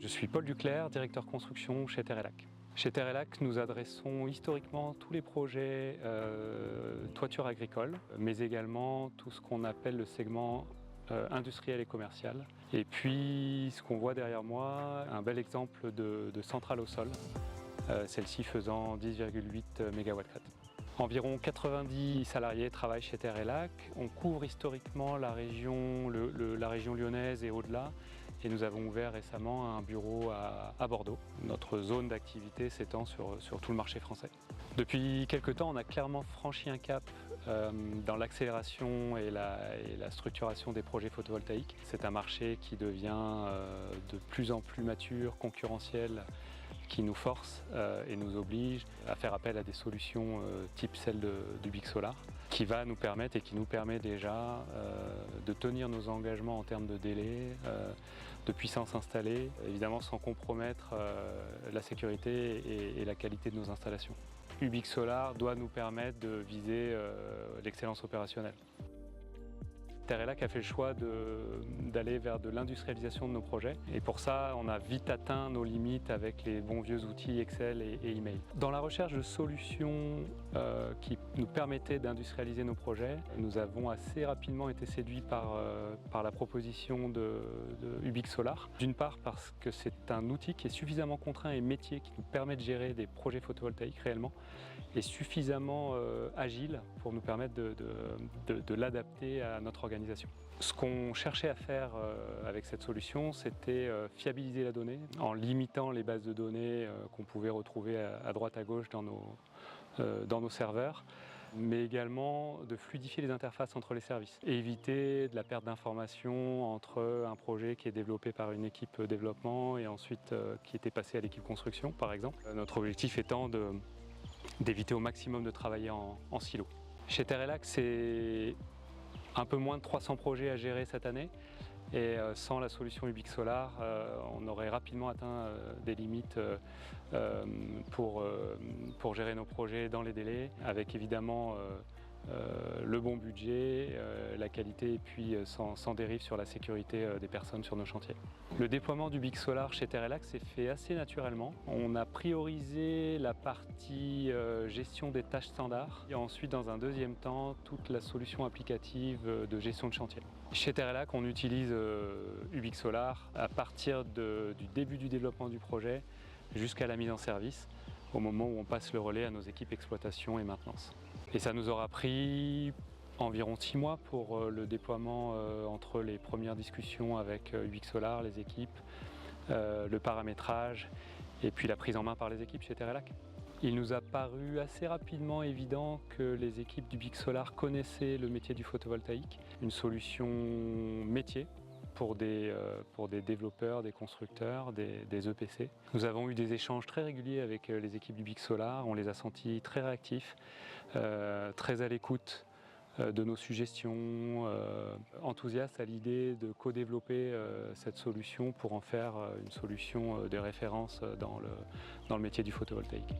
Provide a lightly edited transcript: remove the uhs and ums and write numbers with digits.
Je suis Paul Duclerc, directeur construction chez Terrelac. Chez Terrelac, nous adressons historiquement tous les projets toiture agricole, mais également tout ce qu'on appelle le segment industriel et commercial. Et puis, ce qu'on voit derrière moi, un bel exemple de centrale au sol, celle-ci faisant 10,8 MW. Environ 90 salariés travaillent chez Terrelac. On couvre historiquement la région lyonnaise et au-delà. Et nous avons ouvert récemment un bureau à Bordeaux. Notre zone d'activité s'étend sur tout le marché français. Depuis quelques temps, on a clairement franchi un cap dans l'accélération et la structuration des projets photovoltaïques. C'est un marché qui devient de plus en plus mature, concurrentiel, qui nous force et nous oblige à faire appel à des solutions type celle du Big Solar, qui va nous permettre et qui nous permet déjà de tenir nos engagements en termes de délai, de puissance installée, évidemment sans compromettre la sécurité et la qualité de nos installations. Ubix Solar doit nous permettre de viser l'excellence opérationnelle. Terrelac a fait le choix d'aller vers de l'industrialisation de nos projets et pour ça on a vite atteint nos limites avec les bons vieux outils Excel et email. Dans la recherche de solutions qui nous permettaient d'industrialiser nos projets, nous avons assez rapidement été séduits par la proposition de Ubix Solar. D'une part parce que c'est un outil qui est suffisamment contraint et métier qui nous permet de gérer des projets photovoltaïques réellement et suffisamment agile pour nous permettre de l'adapter à notre organisation. Ce qu'on cherchait à faire avec cette solution, c'était fiabiliser la donnée en limitant les bases de données qu'on pouvait retrouver à droite à gauche dans nos serveurs, mais également de fluidifier les interfaces entre les services et éviter de la perte d'informations entre un projet qui est développé par une équipe développement et ensuite qui était passé à l'équipe construction, par exemple. Notre objectif étant d'éviter au maximum de travailler en silo. Chez Terrelac, c'est un peu moins de 300 projets à gérer cette année et sans la solution Ubix Solar, on aurait rapidement atteint des limites pour gérer nos projets dans les délais, avec évidemment le bon budget, la qualité et puis sans dérive sur la sécurité des personnes sur nos chantiers. Le déploiement du Ubix Solar chez Terrelac s'est fait assez naturellement. On a priorisé la partie gestion des tâches standards et ensuite dans un deuxième temps toute la solution applicative de gestion de chantier. Chez Terrelac, on utilise Ubix Solar à partir du début du développement du projet jusqu'à la mise en service, au moment où on passe le relais à nos équipes exploitation et maintenance. Et ça nous aura pris environ 6 mois pour le déploiement entre les premières discussions avec Ubix Solar, les équipes, le paramétrage et puis la prise en main par les équipes chez Terrelac. Il nous a paru assez rapidement évident que les équipes d'Ubix Solar connaissaient le métier du photovoltaïque, une solution métier pour des développeurs, des constructeurs, des EPC. Nous avons eu des échanges très réguliers avec les équipes du Ubix Solar, on les a sentis très réactifs, très à l'écoute de nos suggestions, enthousiastes à l'idée de co-développer cette solution pour en faire une solution de référence dans le métier du photovoltaïque.